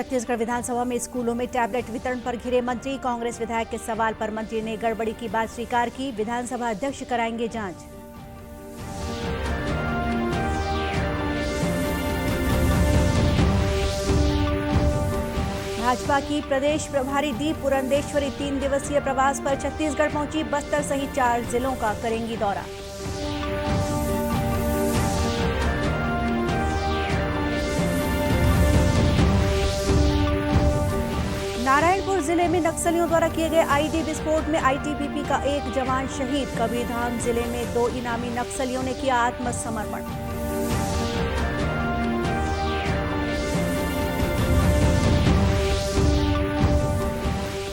छत्तीसगढ़ विधानसभा में स्कूलों में टैबलेट वितरण पर घिरे मंत्री। कांग्रेस विधायक के सवाल पर मंत्री ने गड़बड़ी की बात स्वीकार की। विधानसभा अध्यक्ष कराएंगे जांच। भाजपा की प्रदेश प्रभारी डी पुरंदेश्वरी 3 दिवसीय प्रवास पर छत्तीसगढ़ पहुंची। बस्तर सहित 4 जिलों का करेंगी दौरा। नारायणपुर जिले में नक्सलियों द्वारा किए गए आईडी विस्फोट में आईटीबीपी का एक जवान शहीद। कबीरधाम जिले में 2 इनामी नक्सलियों ने किया आत्मसमर्पण।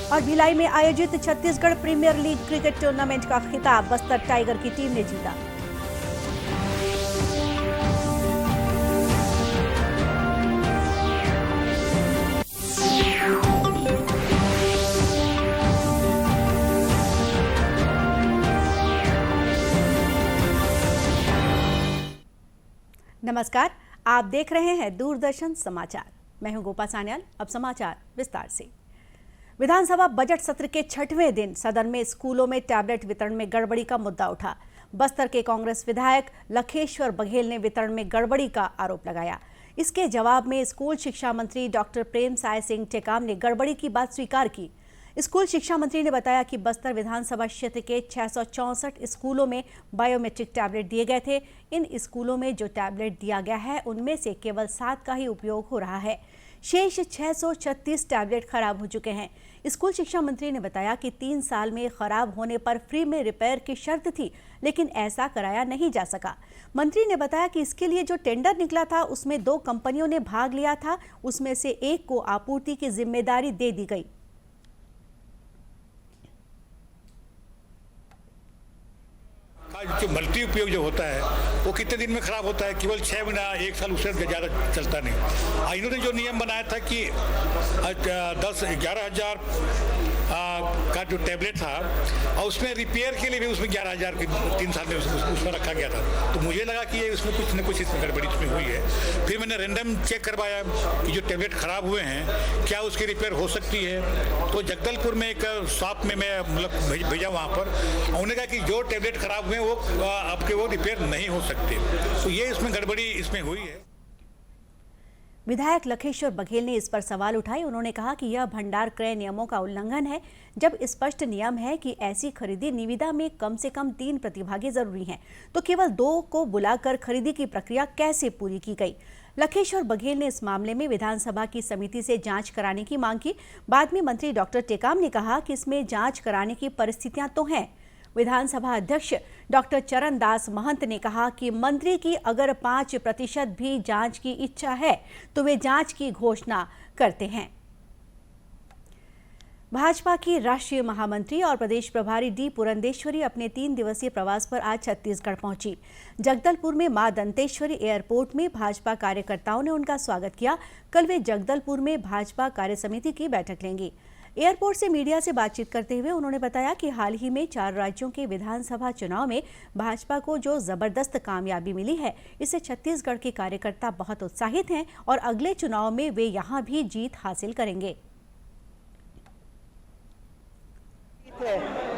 और भिलाई में आयोजित Chhattisgarh premier league cricket tournament का खिताब बस्तर टाइगर की टीम ने जीता। नमस्कार, आप देख रहे हैं दूरदर्शन समाचार। मैं हूं गोपा सान्याल। अब समाचार विस्तार से। विधानसभा बजट सत्र के 6वें दिन सदन में स्कूलों में टैबलेट वितरण में गड़बड़ी का मुद्दा उठा। बस्तर के कांग्रेस विधायक लखेश्वर बघेल ने वितरण में गड़बड़ी का आरोप लगाया। इसके जवाब में स्कूल शिक्षा मंत्री डॉक्टर प्रेमसाय सिंह टेकाम ने गड़बड़ी की बात स्वीकार की। स्कूल शिक्षा मंत्री ने बताया कि बस्तर विधानसभा क्षेत्र के 664 स्कूलों में बायोमेट्रिक टैबलेट दिए गए थे। इन स्कूलों में जो टैबलेट दिया गया है उनमें से केवल 7 का ही उपयोग हो रहा है। शेष 636 टैबलेट खराब हो चुके हैं। स्कूल शिक्षा मंत्री ने बताया कि 3 साल में खराब होने पर फ्री में रिपेयर की शर्त थी, लेकिन ऐसा कराया नहीं जा सका। मंत्री ने बताया कि इसके लिए जो टेंडर निकला था उसमें 2 कंपनियों ने भाग लिया था। उसमें से एक को आपूर्ति की जिम्मेदारी दे दी गई। जो मल्टी उपयोग जो होता है वो कितने दिन में खराब होता है? केवल 6 महीना 1 साल, उससे ज़्यादा चलता नहीं। इन्होंने जो नियम बनाया था कि 11,000 का जो टैबलेट था और उसमें रिपेयर के लिए भी उसमें 11,000 3 साल में उसमें रखा गया था। तो मुझे लगा कि ये उसमें कुछ न कुछ इसमें गड़बड़ी इसमें हुई है। फिर मैंने रैंडम चेक करवाया कि जो टैबलेट खराब हुए हैं क्या उसकी रिपेयर हो सकती है। तो जगदलपुर में एक शॉप में मैं मतलब भेजा वहाँ पर। उन्होंने कहा कि जो टैबलेट खराब हुए वो आपके वो रिपेयर नहीं हो सकते। तो ये इसमें गड़बड़ी इसमें हुई है। विधायक लखेश्वर बघेल ने इस पर सवाल उठाए। उन्होंने कहा कि यह भंडार क्रय नियमों का उल्लंघन है। जब स्पष्ट नियम है कि ऐसी खरीदी निविदा में कम से कम 3 प्रतिभागी जरूरी हैं, तो केवल 2 को बुलाकर खरीदी की प्रक्रिया कैसे पूरी की गई। लखेश्वर बघेल ने इस मामले में विधानसभा की समिति से जांच कराने की मांग की। बाद में मंत्री डॉक्टर टेकाम ने कहा कि इसमें जांच कराने की परिस्थितियां तो हैं। विधानसभा अध्यक्ष डॉक्टर चरण दास महंत ने कहा कि मंत्री की अगर 5% भी जांच की इच्छा है तो वे जांच की घोषणा करते हैं। भाजपा की राष्ट्रीय महामंत्री और प्रदेश प्रभारी डी पुरंदेश्वरी अपने 3 दिवसीय प्रवास पर आज छत्तीसगढ़ पहुंची। जगदलपुर में मां दंतेश्वरी एयरपोर्ट में भाजपा कार्यकर्ताओं ने उनका स्वागत किया। कल वे जगदलपुर में भाजपा कार्यसमिति की बैठक लेंगी। एयरपोर्ट से मीडिया से बातचीत करते हुए उन्होंने बताया कि हाल ही में 4 राज्यों के विधानसभा चुनाव में भाजपा को जो जबरदस्त कामयाबी मिली है, इससे छत्तीसगढ़ के कार्यकर्ता बहुत उत्साहित हैं और अगले चुनाव में वे यहां भी जीत हासिल करेंगे।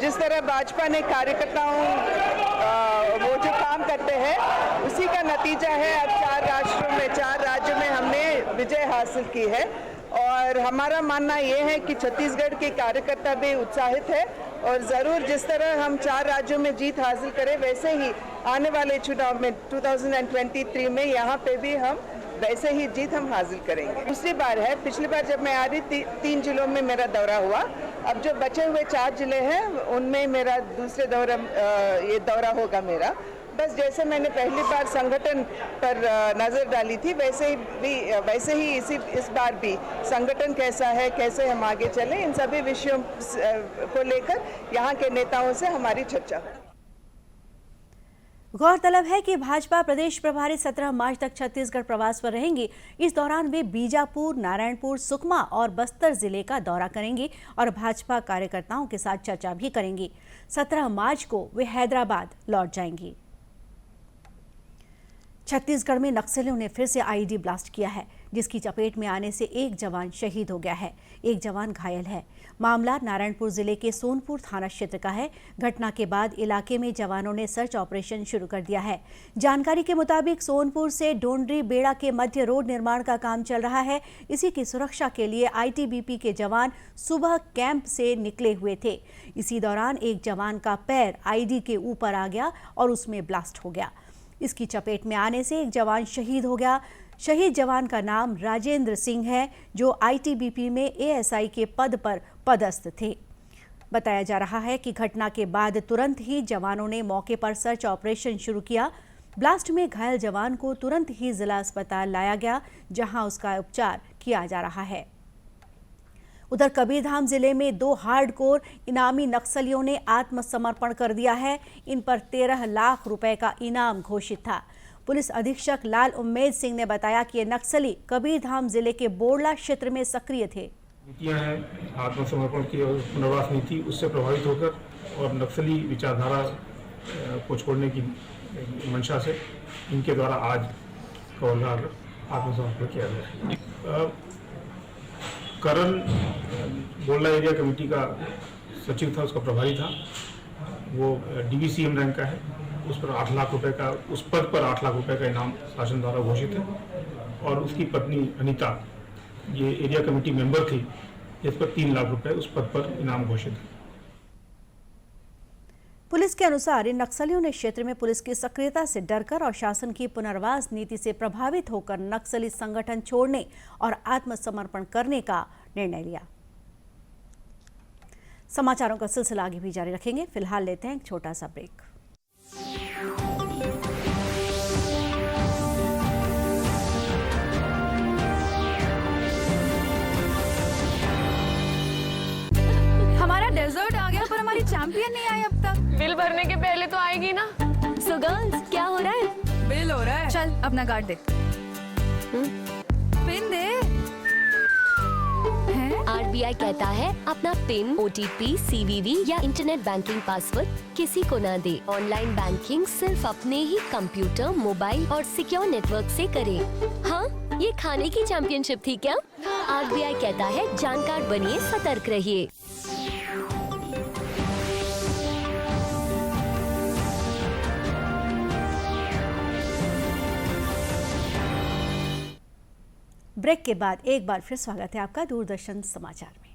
जिस तरह भाजपा ने कार्यकर्ताओं वो जो काम करते हैं उसी का नतीजा है। अब 4 राज्यों में हमने विजय हासिल की है और हमारा मानना ये है कि छत्तीसगढ़ के कार्यकर्ता भी उत्साहित है और ज़रूर जिस तरह हम 4 राज्यों में जीत हासिल करें वैसे ही आने वाले चुनाव में 2023 में यहाँ पे भी हम वैसे ही जीत हम हासिल करेंगे। दूसरी बार है, पिछली बार जब मैं आ रही थी 3 जिलों में मेरा दौरा हुआ। अब जो बचे हुए 4 जिले हैं उनमें मेरा दूसरे ये दौरा होगा मेरा। बस जैसे मैंने पहली बार संगठन पर नज़र डाली थी वैसे ही इस बार भी संगठन कैसा है, कैसे हम आगे चलें, इन सभी विषयों को लेकर यहाँ के नेताओं से हमारी चर्चा हो। गौरतलब है कि भाजपा प्रदेश प्रभारी 17 मार्च तक छत्तीसगढ़ प्रवास पर रहेंगी। इस दौरान वे बीजापुर, नारायणपुर, सुकमा और बस्तर जिले का दौरा करेंगी और भाजपा कार्यकर्ताओं के साथ चर्चा भी करेंगी। 17 मार्च को वे हैदराबाद लौट जाएंगी। छत्तीसगढ़ में नक्सलियों ने फिर से आईईडी ब्लास्ट किया है। जिसकी चपेट में आने से एक जवान शहीद हो गया है, एक जवान घायल है। मामला नारायणपुर जिले के सोनपुर थाना क्षेत्र का है। घटना के बाद इलाके में जवानों ने सर्च ऑपरेशन शुरू कर दिया है। जानकारी के मुताबिक सोनपुर से डोंडरी बेड़ा के मध्य रोड निर्माण का काम चल रहा है। इसी की सुरक्षा के लिए आईटीबीपी के जवान सुबह कैंप से निकले हुए थे। इसी दौरान एक जवान का पैर आईडी के ऊपर आ गया और उसमें ब्लास्ट हो गया। इसकी चपेट में आने से एक जवान शहीद हो गया। शहीद जवान का नाम राजेंद्र सिंह है, जो आईटीबीपी में एएसआई के पद पर पदस्थ थे। बताया जा रहा है कि घटना के बाद तुरंत ही जवानों ने मौके पर सर्च ऑपरेशन शुरू किया। ब्लास्ट में घायल जवान को तुरंत ही जिला अस्पताल लाया गया, जहां उसका उपचार किया जा रहा है। उधर कबीरधाम जिले में 2 हार्डकोर इनामी नक्सलियों ने आत्मसमर्पण कर दिया है। इन पर 13 लाख रुपए का इनाम घोषित था। पुलिस अधीक्षक लाल उम्मेद सिंह ने बताया कि ये नक्सली कबीरधाम जिले के बोरला क्षेत्र में सक्रिय थे। नीतियां हैं आत्मसमर्पण की और पुनर्वास नीति, उससे प्रभावित होकर और नक्सली विचारधारा को छोड़ने की मंशा से इनके द्वारा आज कौलगार आत्मसमर्पण किया गया। करण बोरला एरिया कमेटी का सचिव था, उसका प्रभारी था। वो डीवीसीएम रैंक का है। उस पर 8 लाख रुपए का, उस पद पर 8 लाख रुपए का इनाम शासन द्वारा घोषित है। और उसकी पत्नी अनीता, ये एरिया कमेटी मेंबर थी, इस पर 3 लाख रुपए उस पद पर इनाम घोषित है। पुलिस के अनुसार इन नक्सलियों ने क्षेत्र में पुलिस की सक्रियता से डरकर और शासन की पुनर्वास नीति से प्रभावित होकर नक्सली संगठन छोड़ने और आत्मसमर्पण करने का निर्णय लिया। समाचारों का सिलसिला आगे भी जारी रखेंगे। फिलहाल लेते हैं एक छोटा सा ब्रेक। हमारा डेजर्ट आ गया पर हमारी चैंपियन नहीं आई अब तक। बिल भरने के पहले तो आएगी ना। सो गर्ल्स, क्या हो रहा है? बिल हो रहा है। चल अपना कार्ड दे। पिन दे। आरबीआई कहता है अपना पिन, ओटीपी, सीवीवी या इंटरनेट बैंकिंग पासवर्ड किसी को ना दे। ऑनलाइन बैंकिंग सिर्फ अपने ही कंप्यूटर, मोबाइल और सिक्योर नेटवर्क से करें। हाँ, ये खाने की चैंपियनशिप थी क्या? आरबीआई कहता है जानकार बनिए, सतर्क रहिए। ब्रेक के बाद एक बार फिर स्वागत है आपका दूरदर्शन समाचार में।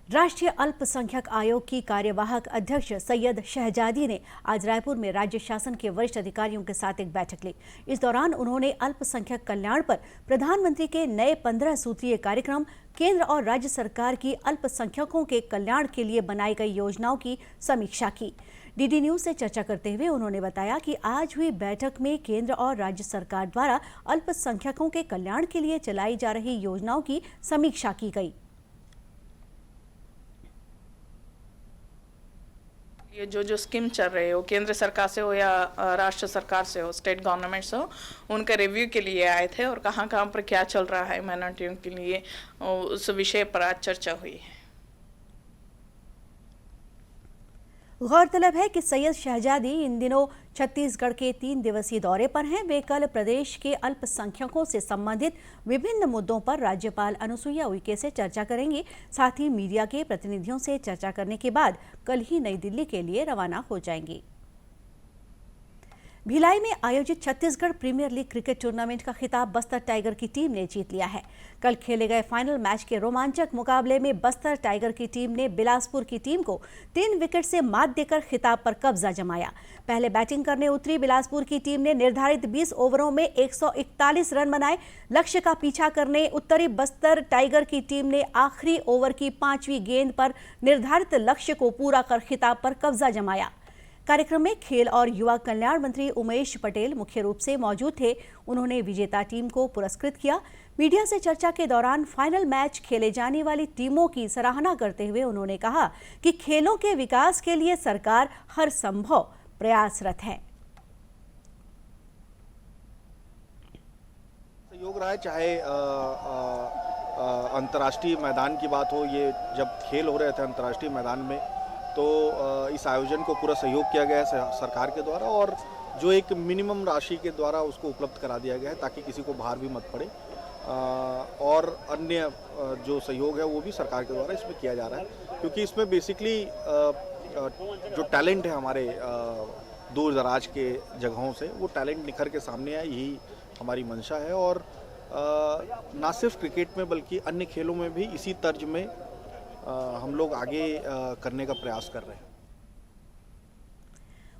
राष्ट्रीय अल्पसंख्यक आयोग की कार्यवाहक अध्यक्ष सैयद शहजादी ने आज रायपुर में राज्य शासन के वरिष्ठ अधिकारियों के साथ एक बैठक ली। इस दौरान उन्होंने अल्पसंख्यक कल्याण पर प्रधानमंत्री के नए 15 सूत्रीय कार्यक्रम, केंद्र और राज्य सरकार की अल्पसंख्यकों के कल्याण के लिए बनाई गई योजनाओं की समीक्षा की। डीडी न्यूज से चर्चा करते हुए उन्होंने बताया कि आज हुई बैठक में केंद्र और राज्य सरकार द्वारा अल्पसंख्यकों के कल्याण के लिए चलाई जा रही योजनाओं की समीक्षा की गई। ये जो स्कीम चल रही हो, केंद्र सरकार से हो या राष्ट्र सरकार से हो, स्टेट गवर्नमेंट से हो, उनका रिव्यू के लिए आए थे और कहाँ पर क्या चल रहा है माइनॉरिटियों के लिए, उस विषय पर आज चर्चा हुई है। गौरतलब है कि सैयद शहजादी इन दिनों छत्तीसगढ़ के 3 दिवसीय दौरे पर हैं। वे कल प्रदेश के अल्पसंख्यकों से संबंधित विभिन्न मुद्दों पर राज्यपाल अनुसुईया उइके से चर्चा करेंगी। साथ ही मीडिया के प्रतिनिधियों से चर्चा करने के बाद कल ही नई दिल्ली के लिए रवाना हो जाएंगी। भिलाई में आयोजित Chhattisgarh premier league cricket tournament का खिताब बस्तर टाइगर की टीम ने जीत लिया है। कल खेले गए फाइनल मैच के रोमांचक मुकाबले में बस्तर टाइगर की टीम ने बिलासपुर की टीम को 3 विकेट से मात देकर खिताब पर कब्जा जमाया। पहले बैटिंग करने उतरी बिलासपुर की टीम ने निर्धारित 20 ओवरों में 141 रन बनाए। लक्ष्य का पीछा करने उत्तरी बस्तर टाइगर की टीम ने आखिरी ओवर की 5वीं गेंद पर निर्धारित लक्ष्य को पूरा कर खिताब पर कब्जा जमाया। कार्यक्रम में खेल और युवा कल्याण मंत्री उमेश पटेल मुख्य रूप से मौजूद थे। उन्होंने विजेता टीम को पुरस्कृत किया। मीडिया से चर्चा के दौरान फाइनल मैच खेले जाने वाली टीमों की सराहना करते हुए उन्होंने कहा कि खेलों के विकास के लिए सरकार हर संभव प्रयासरत है। सहयोग रहा है, चाहे अंतर्राष्ट्रीय मैदान की बात हो। ये जब खेल हो रहे थे अंतर्राष्ट्रीय मैदान में, तो इस आयोजन को पूरा सहयोग किया गया है सरकार के द्वारा, और जो एक मिनिमम राशि के द्वारा उसको उपलब्ध करा दिया गया है ताकि किसी को भार भी मत पड़े। और अन्य जो सहयोग है वो भी सरकार के द्वारा इसमें किया जा रहा है, क्योंकि इसमें बेसिकली जो टैलेंट है हमारे दूर दराज के जगहों से, वो टैलेंट निखर के सामने आए, यही हमारी मंशा है। और ना सिर्फ क्रिकेट में बल्कि अन्य खेलों में भी इसी तर्ज में हम लोग आगे करने का प्रयास कर रहे हैं।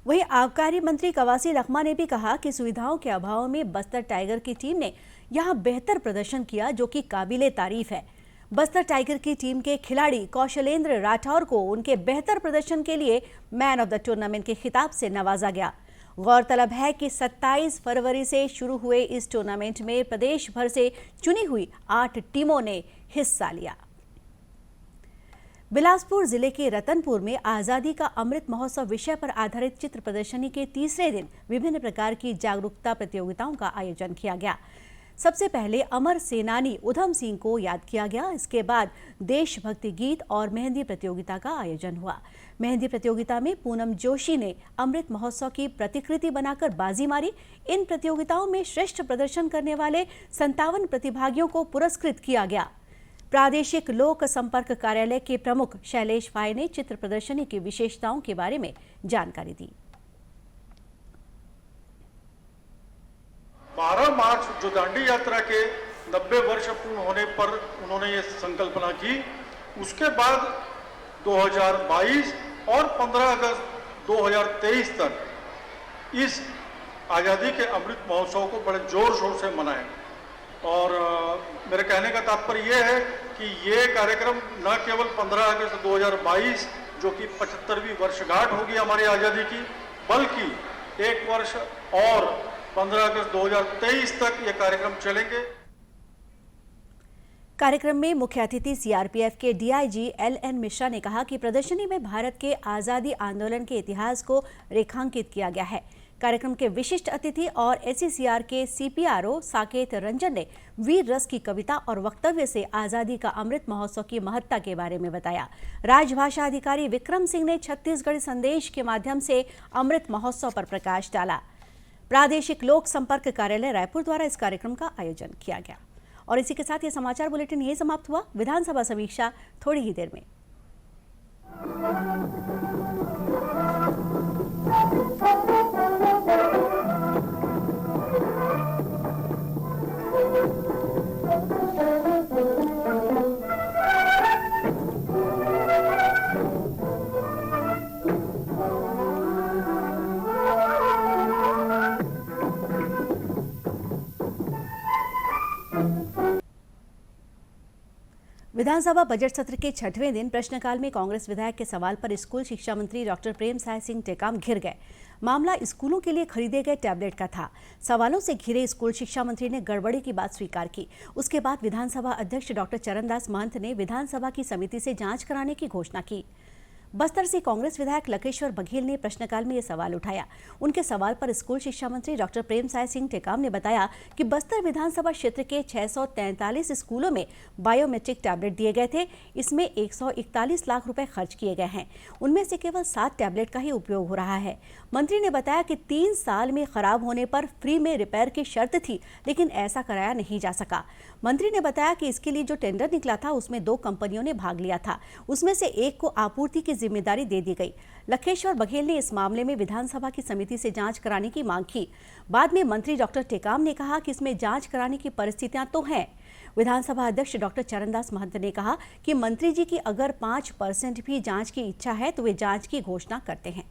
वहीं आबकारी मंत्री कवासी लखमा ने भी कहा कि सुविधाओं के अभाव में बस्तर टाइगर की टीम ने यहां बेहतर प्रदर्शन किया, जो कि काबिले तारीफ है। बस्तर टाइगर की टीम के खिलाड़ी कौशलेंद्र राठौर को उनके बेहतर प्रदर्शन के लिए मैन ऑफ द टूर्नामेंट के खिताब से नवाजा गया। गौरतलब है कि 27 फरवरी से शुरू हुए इस टूर्नामेंट में प्रदेश भर से चुनी हुई 8 टीमों ने हिस्सा लिया। बिलासपुर जिले के रतनपुर में आजादी का अमृत महोत्सव विषय पर आधारित चित्र प्रदर्शनी के तीसरे दिन विभिन्न प्रकार की जागरूकता प्रतियोगिताओं का आयोजन किया गया। सबसे पहले अमर सेनानी उधम सिंह को याद किया गया। इसके बाद देशभक्ति गीत और मेहंदी प्रतियोगिता का आयोजन हुआ। मेहंदी प्रतियोगिता में पूनम जोशी ने अमृत महोत्सव की प्रतिकृति बनाकर बाजी मारी। इन प्रतियोगिताओं में श्रेष्ठ प्रदर्शन करने वाले 57 प्रतिभागियों को पुरस्कृत किया गया। प्रादेशिक लोक संपर्क कार्यालय के प्रमुख शैलेश फाय ने चित्र प्रदर्शनी की विशेषताओं के बारे में जानकारी दी। 12 मार्च जो दांडी यात्रा के 90 वर्ष पूर्ण होने पर उन्होंने ये संकल्पना की, उसके बाद 2022 और 15 अगस्त 2023 तक इस आज़ादी के अमृत महोत्सव को बड़े जोर शोर से मनाएं। और मेरे कहने का तात्पर्य यह है कि ये कार्यक्रम न केवल 15 अगस्त 2022 जो कि 75वीं वर्षगांठ होगी हमारी आज़ादी की, बल्कि एक वर्ष और 15 अगस्त 2023 तक ये कार्यक्रम चलेंगे। कार्यक्रम में मुख्य अतिथि सीआरपीएफ के डीआईजी LN मिश्रा ने कहा कि प्रदर्शनी में भारत के आज़ादी आंदोलन के इतिहास को रेखांकित किया गया है। कार्यक्रम के विशिष्ट अतिथि और SCCR के CPRO साकेत रंजन ने वीर रस की कविता और वक्तव्य से आज़ादी का अमृत महोत्सव की महत्ता के बारे में बताया। राजभाषा अधिकारी विक्रम सिंह ने छत्तीसगढ़ी संदेश के माध्यम से अमृत महोत्सव पर प्रकाश डाला। प्रादेशिक लोक संपर्क कार्यालय रायपुर द्वारा इस कार्यक्रम का आयोजन किया गया। और इसी के साथ ये समाचार बुलेटिन यही समाप्त हुआ। विधानसभा समीक्षा थोड़ी ही देर में। विधानसभा बजट सत्र के 6वें दिन प्रश्नकाल में कांग्रेस विधायक के सवाल पर स्कूल शिक्षा मंत्री डॉक्टर प्रेमसाय सिंह टेकाम घिर गए। मामला स्कूलों के लिए खरीदे गए टैबलेट का था। सवालों से घिरे स्कूल शिक्षा मंत्री ने गड़बड़ी की बात स्वीकार की। उसके बाद विधानसभा अध्यक्ष डॉक्टर चरणदास महंत ने विधानसभा की समिति से जांच कराने की घोषणा की। बस्तर से कांग्रेस विधायक लकेश्वर बघेल ने प्रश्नकाल में यह सवाल उठाया। उनके सवाल पर स्कूल शिक्षा मंत्री डॉक्टर प्रेमसाय सिंह टेकाम ने बताया कि बस्तर विधानसभा क्षेत्र के 643 स्कूलों में बायोमेट्रिक टैबलेट दिए गए थे। इसमें 141 लाख रुपए खर्च किए गए हैं। उनमें से केवल 7 टैबलेट का ही उपयोग हो रहा है। मंत्री ने बताया कि 3 साल में खराब होने पर फ्री में रिपेयर की शर्त थी, लेकिन ऐसा कराया नहीं जा सका। मंत्री ने बताया कि इसके लिए जो टेंडर निकला था उसमें 2 कंपनियों ने भाग लिया था। उसमें से एक को आपूर्ति की जिम्मेदारी दे दी गई। लखेश्वर बघेल ने इस मामले में विधानसभा की समिति से जांच कराने की मांग की। बाद में मंत्री डॉक्टर टेकाम ने कहा कि इसमें जांच कराने की परिस्थितियां तो हैं। विधानसभा अध्यक्ष डॉक्टर चरणदास महंत ने कहा कि मंत्री जी की अगर 5% भी जांच की इच्छा है तो वे जांच की घोषणा करते हैं।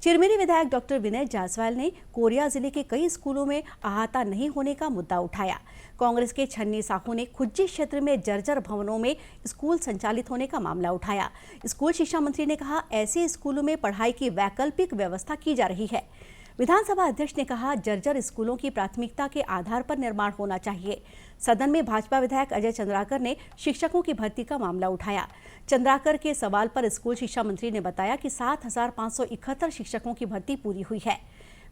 चिरमिरी विधायक डॉक्टर विनय जायसवाल ने कोरिया जिले के कई स्कूलों में अहाता नहीं होने का मुद्दा उठाया। कांग्रेस के छन्नी साहू ने खुज्जी क्षेत्र में जर्जर भवनों में स्कूल संचालित होने का मामला उठाया। स्कूल शिक्षा मंत्री ने कहा, ऐसे स्कूलों में पढ़ाई की वैकल्पिक व्यवस्था की जा रही है। विधानसभा अध्यक्ष ने कहा, जर्जर स्कूलों की प्राथमिकता के आधार पर निर्माण होना चाहिए। सदन में भाजपा विधायक अजय चंद्राकर ने शिक्षकों की भर्ती का मामला उठाया। चंद्राकर के सवाल पर स्कूल शिक्षा मंत्री ने बताया कि 7,571 शिक्षकों की भर्ती पूरी हुई है।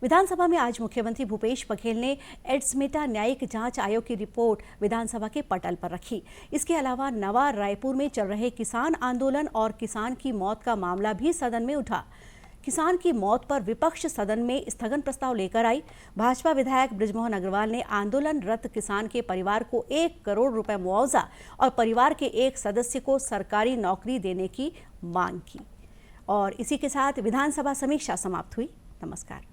विधानसभा में आज मुख्यमंत्री भूपेश बघेल ने एड्समेटा न्यायिक जांच आयोग की रिपोर्ट विधानसभा के पटल पर रखी। इसके अलावा नवा रायपुर में चल रहे किसान आंदोलन और किसान की मौत का मामला भी सदन में उठा। किसान की मौत पर विपक्ष सदन में स्थगन प्रस्ताव लेकर आई। भाजपा विधायक बृजमोहन अग्रवाल ने आंदोलनरत किसान के परिवार को 1 करोड़ रुपए मुआवजा और परिवार के एक सदस्य को सरकारी नौकरी देने की मांग की। और इसी के साथ विधानसभा समीक्षा समाप्त हुई। नमस्कार।